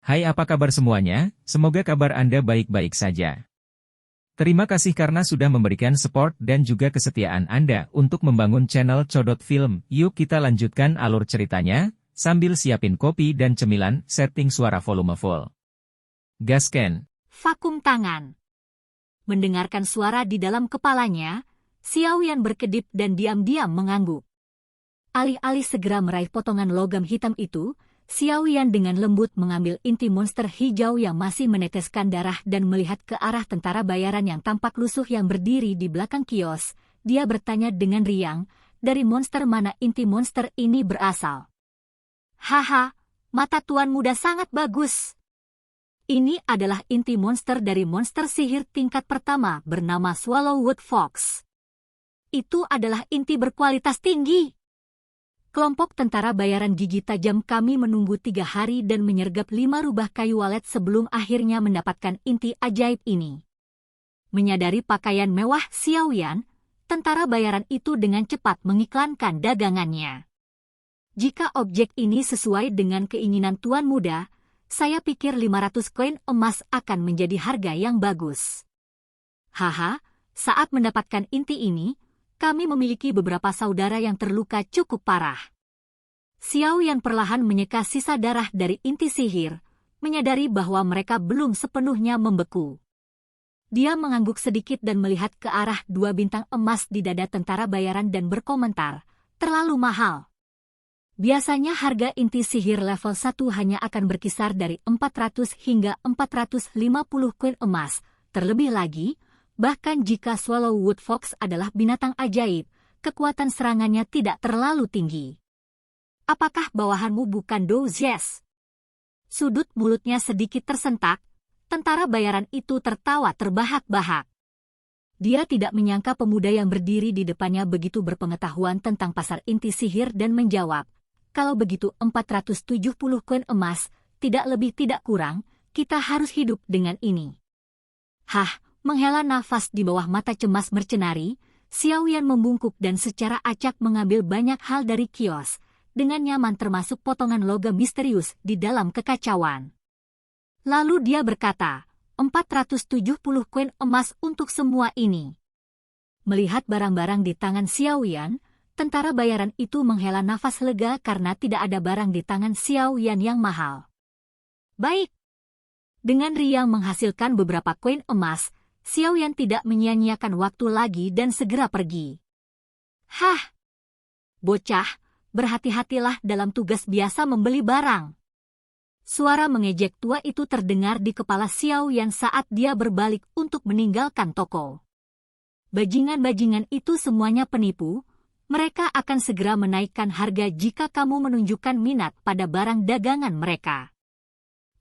Hai, apa kabar semuanya? Semoga kabar Anda baik-baik saja. Terima kasih karena sudah memberikan support dan juga kesetiaan Anda untuk membangun channel Codot Film. Yuk kita lanjutkan alur ceritanya, sambil siapin kopi dan cemilan, setting suara volume full. Gasken. Vakum tangan. Mendengarkan suara di dalam kepalanya, Xiaoyan berkedip dan diam-diam mengangguk. Alih-alih segera meraih potongan logam hitam itu, Xiaoyan dengan lembut mengambil inti monster hijau yang masih meneteskan darah dan melihat ke arah tentara bayaran yang tampak lusuh yang berdiri di belakang kios. Dia bertanya dengan riang, dari monster mana inti monster ini berasal? Haha, mata tuan muda sangat bagus. Ini adalah inti monster dari monster sihir tingkat pertama bernama Swallowwood Fox. Itu adalah inti berkualitas tinggi. Kelompok tentara bayaran gigi tajam kami menunggu 3 hari dan menyergap 5 rubah kayu walet sebelum akhirnya mendapatkan inti ajaib ini. Menyadari pakaian mewah Xiaoyan, tentara bayaran itu dengan cepat mengiklankan dagangannya. Jika objek ini sesuai dengan keinginan tuan muda, saya pikir 500 koin emas akan menjadi harga yang bagus. Haha, saat mendapatkan inti ini, kami memiliki beberapa saudara yang terluka cukup parah. Xiaoyan perlahan menyeka sisa darah dari inti sihir, menyadari bahwa mereka belum sepenuhnya membeku. Dia mengangguk sedikit dan melihat ke arah 2 bintang emas di dada tentara bayaran dan berkomentar, terlalu mahal. Biasanya harga inti sihir level 1 hanya akan berkisar dari 400 hingga 450 koin emas, terlebih lagi, bahkan jika Swallowwood Fox adalah binatang ajaib, kekuatan serangannya tidak terlalu tinggi. Apakah bawahanmu bukan Dozes? Sudut mulutnya sedikit tersentak, tentara bayaran itu tertawa terbahak-bahak. Dia tidak menyangka pemuda yang berdiri di depannya begitu berpengetahuan tentang pasar inti sihir dan menjawab, kalau begitu 470 koin emas, tidak lebih tidak kurang, kita harus hidup dengan ini. Hah! Menghela nafas di bawah mata cemas mercenari, Xiaoyan membungkuk dan secara acak mengambil banyak hal dari kios, dengan nyaman termasuk potongan logam misterius di dalam kekacauan. Lalu dia berkata, 470 koin emas untuk semua ini. Melihat barang-barang di tangan Xiaoyan, tentara bayaran itu menghela nafas lega karena tidak ada barang di tangan Xiaoyan yang mahal. Baik. Dengan riang menghasilkan beberapa koin emas, Xiaoyan tidak menyia-nyiakan waktu lagi dan segera pergi. Hah! Bocah, berhati-hatilah dalam tugas biasa membeli barang. Suara mengejek tua itu terdengar di kepala Xiaoyan saat dia berbalik untuk meninggalkan toko. Bajingan-bajingan itu semuanya penipu, mereka akan segera menaikkan harga jika kamu menunjukkan minat pada barang dagangan mereka.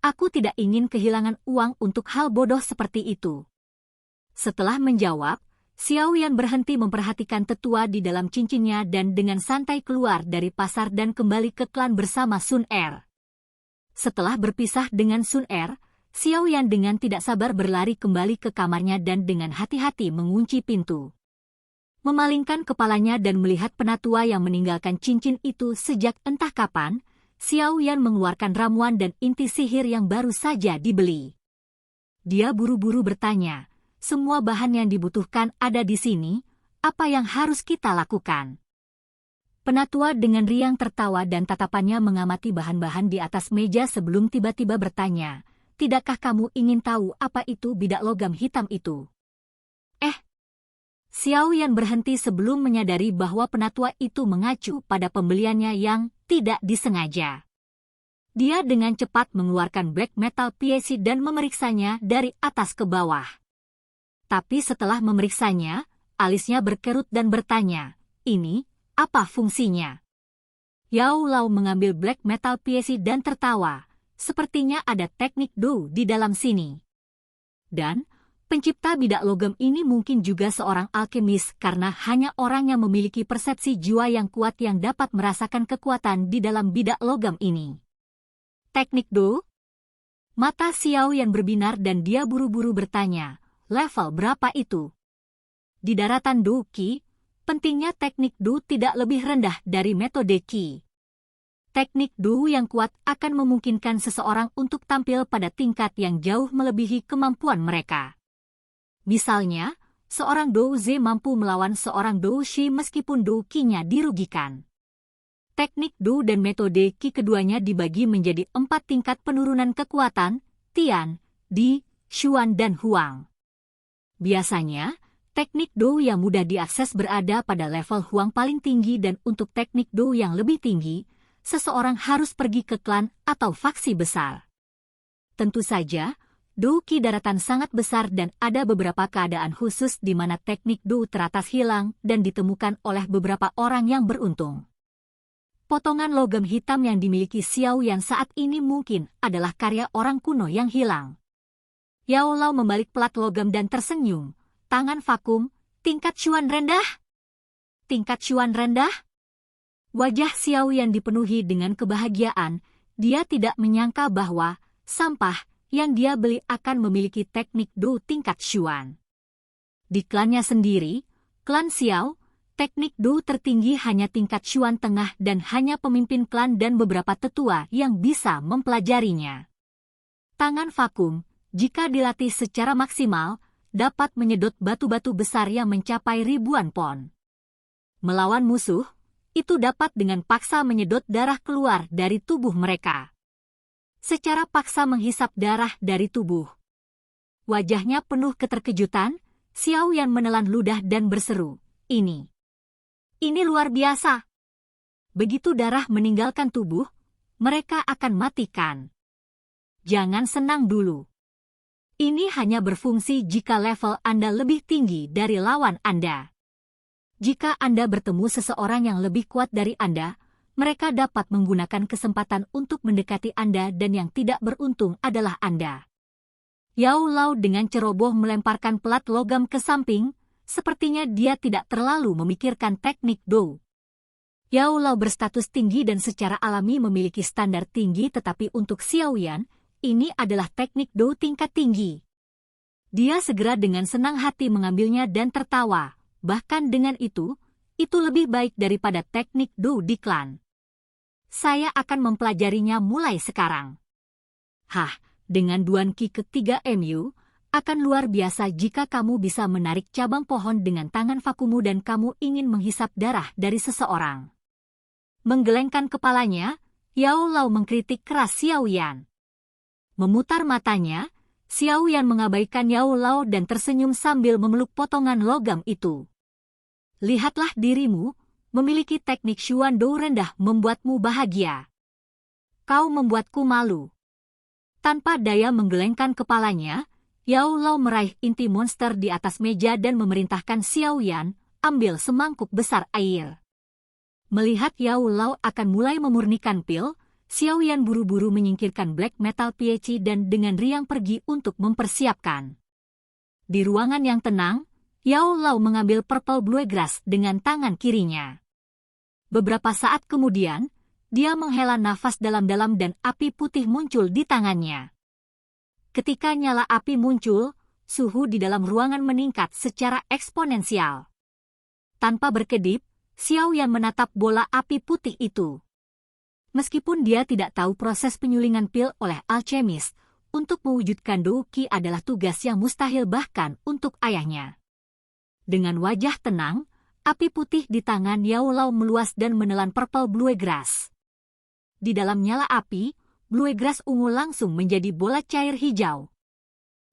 Aku tidak ingin kehilangan uang untuk hal bodoh seperti itu. Setelah menjawab, Xiaoyan berhenti memperhatikan tetua di dalam cincinnya dan dengan santai keluar dari pasar dan kembali ke klan bersama Sun Er. Setelah berpisah dengan Sun Er, Xiaoyan dengan tidak sabar berlari kembali ke kamarnya dan dengan hati-hati mengunci pintu. Memalingkan kepalanya dan melihat penatua yang meninggalkan cincin itu sejak entah kapan, Xiaoyan mengeluarkan ramuan dan inti sihir yang baru saja dibeli. Dia buru-buru bertanya, semua bahan yang dibutuhkan ada di sini, apa yang harus kita lakukan? Penatua dengan riang tertawa dan tatapannya mengamati bahan-bahan di atas meja sebelum tiba-tiba bertanya, tidakkah kamu ingin tahu apa itu bidak logam hitam itu? Xiaoyan berhenti sebelum menyadari bahwa penatua itu mengacu pada pembeliannya yang tidak disengaja. Dia dengan cepat mengeluarkan black metal piece dan memeriksanya dari atas ke bawah. Tapi setelah memeriksanya, alisnya berkerut dan bertanya, ini, apa fungsinya? Yao Lao mengambil black metal piece dan tertawa, sepertinya ada teknik do di dalam sini. Dan, pencipta bidak logam ini mungkin juga seorang alkemis karena hanya orang yang memiliki persepsi jiwa yang kuat yang dapat merasakan kekuatan di dalam bidak logam ini. Teknik do? Mata Xiaoyan berbinar dan dia buru-buru bertanya, level berapa itu? Di daratan do Qi, pentingnya teknik do tidak lebih rendah dari metode Qi. Teknik Do yang kuat akan memungkinkan seseorang untuk tampil pada tingkat yang jauh melebihi kemampuan mereka. Misalnya, seorang Do Z mampu melawan seorang Do Shi meskipun Do Qi-nya dirugikan. Teknik Do dan metode Qi keduanya dibagi menjadi 4 tingkat penurunan kekuatan, Tian, Di, Xuan dan Huang. Biasanya, teknik Do yang mudah diakses berada pada level Huang paling tinggi dan untuk teknik Do yang lebih tinggi, seseorang harus pergi ke klan atau faksi besar. Tentu saja, Do Qi daratan sangat besar dan ada beberapa keadaan khusus di mana teknik Do teratas hilang dan ditemukan oleh beberapa orang yang beruntung. Potongan logam hitam yang dimiliki Xiao Yan saat ini mungkin adalah karya orang kuno yang hilang. Yao Lao membalik plat logam dan tersenyum. Tangan vakum, tingkat Xuan rendah? Tingkat Xuan rendah? Wajah Xiao Yan dipenuhi dengan kebahagiaan. Dia tidak menyangka bahwa sampah yang dia beli akan memiliki teknik Do tingkat Xuan. Di klannya sendiri, klan Xiao, teknik Do tertinggi hanya tingkat Xuan tengah dan hanya pemimpin klan dan beberapa tetua yang bisa mempelajarinya. Tangan vakum, jika dilatih secara maksimal, dapat menyedot batu-batu besar yang mencapai ribuan pon. Melawan musuh, itu dapat dengan paksa menyedot darah keluar dari tubuh mereka. Secara paksa menghisap darah dari tubuh. Wajahnya penuh keterkejutan, Xiao Yan menelan ludah dan berseru, Ini luar biasa. Begitu darah meninggalkan tubuh, mereka akan matikan. Jangan senang dulu. Ini hanya berfungsi jika level Anda lebih tinggi dari lawan Anda. Jika Anda bertemu seseorang yang lebih kuat dari Anda, mereka dapat menggunakan kesempatan untuk mendekati Anda dan yang tidak beruntung adalah Anda. Yao Lao dengan ceroboh melemparkan pelat logam ke samping, sepertinya dia tidak terlalu memikirkan teknik Do. Yao Lao berstatus tinggi dan secara alami memiliki standar tinggi tetapi untuk Xiao Yan, ini adalah teknik Do tingkat tinggi. Dia segera dengan senang hati mengambilnya dan tertawa. Bahkan dengan itu lebih baik daripada teknik Do di klan. Saya akan mempelajarinya mulai sekarang. Dengan Duan Qi ke-3 MU, akan luar biasa jika kamu bisa menarik cabang pohon dengan tangan vakumu dan kamu ingin menghisap darah dari seseorang. Menggelengkan kepalanya, Yao Lao mengkritik keras Xiao Yan. Memutar matanya, Xiao Yan mengabaikan Yao Lao dan tersenyum sambil memeluk potongan logam itu. Lihatlah dirimu, memiliki teknik Xuan Do rendah membuatmu bahagia. Kau membuatku malu. Tanpa daya menggelengkan kepalanya, Yao Lao meraih inti monster di atas meja dan memerintahkan Xiao Yan, ambil semangkuk besar air. Melihat Yao Lao akan mulai memurnikan pil, Xiao Yan buru-buru menyingkirkan black metal pieci dan dengan riang pergi untuk mempersiapkan. Di ruangan yang tenang, Yao Lao mengambil purple bluegrass dengan tangan kirinya. Beberapa saat kemudian, dia menghela nafas dalam-dalam dan api putih muncul di tangannya. Ketika nyala api muncul, suhu di dalam ruangan meningkat secara eksponensial. Tanpa berkedip, Xiao Yan menatap bola api putih itu. Meskipun dia tidak tahu proses penyulingan pil oleh alkemis, untuk mewujudkan Do Qi adalah tugas yang mustahil bahkan untuk ayahnya. Dengan wajah tenang, api putih di tangan Yao Lao meluas dan menelan purple bluegrass. Di dalam nyala api, bluegrass ungu langsung menjadi bola cair hijau.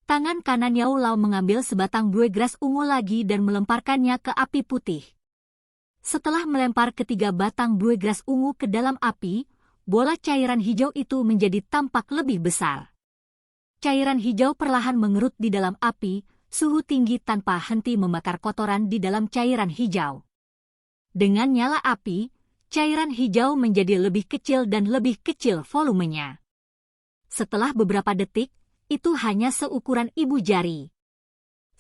Tangan kanan Yao Lao mengambil sebatang bluegrass ungu lagi dan melemparkannya ke api putih. Setelah melempar ketiga batang bluegrass ungu ke dalam api, bola cairan hijau itu menjadi tampak lebih besar. Cairan hijau perlahan mengerut di dalam api, suhu tinggi tanpa henti membakar kotoran di dalam cairan hijau. Dengan nyala api, cairan hijau menjadi lebih kecil dan lebih kecil volumenya. Setelah beberapa detik, itu hanya seukuran ibu jari.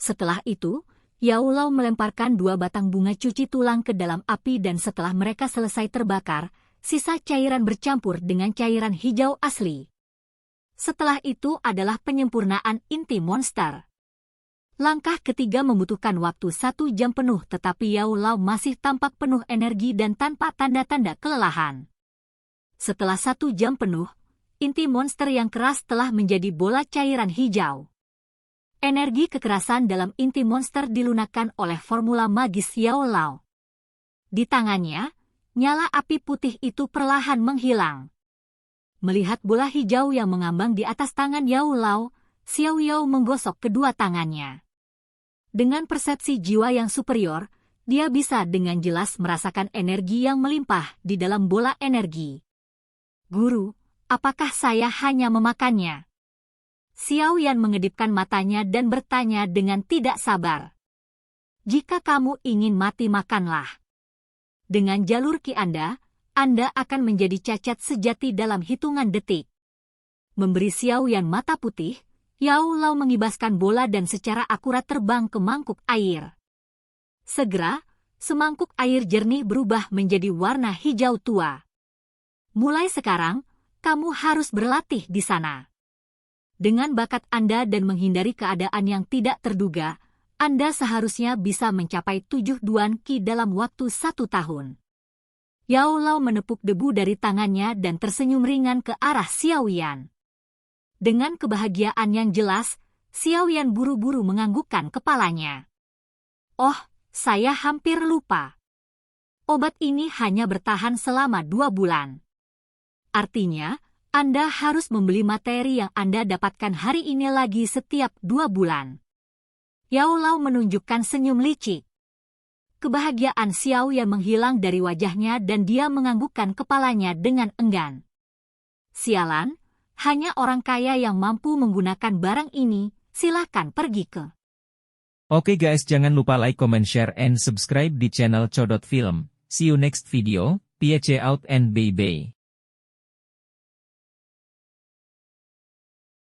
Setelah itu, Yao Lao melemparkan 2 batang bunga cuci tulang ke dalam api dan setelah mereka selesai terbakar, sisa cairan bercampur dengan cairan hijau asli. Setelah itu adalah penyempurnaan inti monster. Langkah ketiga membutuhkan waktu 1 jam penuh tetapi Yao Lao masih tampak penuh energi dan tanpa tanda-tanda kelelahan. Setelah 1 jam penuh, inti monster yang keras telah menjadi bola cairan hijau. Energi kekerasan dalam inti monster dilunakkan oleh formula magis Yao Lao. Di tangannya, nyala api putih itu perlahan menghilang. Melihat bola hijau yang mengambang di atas tangan Yao Lao, Xiao Yao menggosok kedua tangannya. Dengan persepsi jiwa yang superior, dia bisa dengan jelas merasakan energi yang melimpah di dalam bola energi. Guru, apakah saya hanya memakannya? Xiao Yan mengedipkan matanya dan bertanya dengan tidak sabar. Jika kamu ingin mati, makanlah. Dengan jalur Qi Anda akan menjadi cacat sejati dalam hitungan detik. Memberi Xiao Yan mata putih, Yao Lao mengibaskan bola dan secara akurat terbang ke mangkuk air. Segera, semangkuk air jernih berubah menjadi warna hijau tua. Mulai sekarang, kamu harus berlatih di sana. Dengan bakat Anda dan menghindari keadaan yang tidak terduga, Anda seharusnya bisa mencapai 7 Duan Qi dalam waktu 1 tahun. Yao Lao menepuk debu dari tangannya dan tersenyum ringan ke arah Xiao Yan. Dengan kebahagiaan yang jelas, Xiao Yan buru-buru menganggukkan kepalanya. Oh, saya hampir lupa. Obat ini hanya bertahan selama 2 bulan. Artinya, Anda harus membeli materi yang Anda dapatkan hari ini lagi setiap 2 bulan. Yao Lao menunjukkan senyum licik. Kebahagiaan Xiao Yan menghilang dari wajahnya dan dia menganggukkan kepalanya dengan enggan. Sialan, hanya orang kaya yang mampu menggunakan barang ini, silakan pergi ke. Oke guys, jangan lupa like, comment, share, and subscribe di channel Codot Film. See you next video, peace out and bye-bye.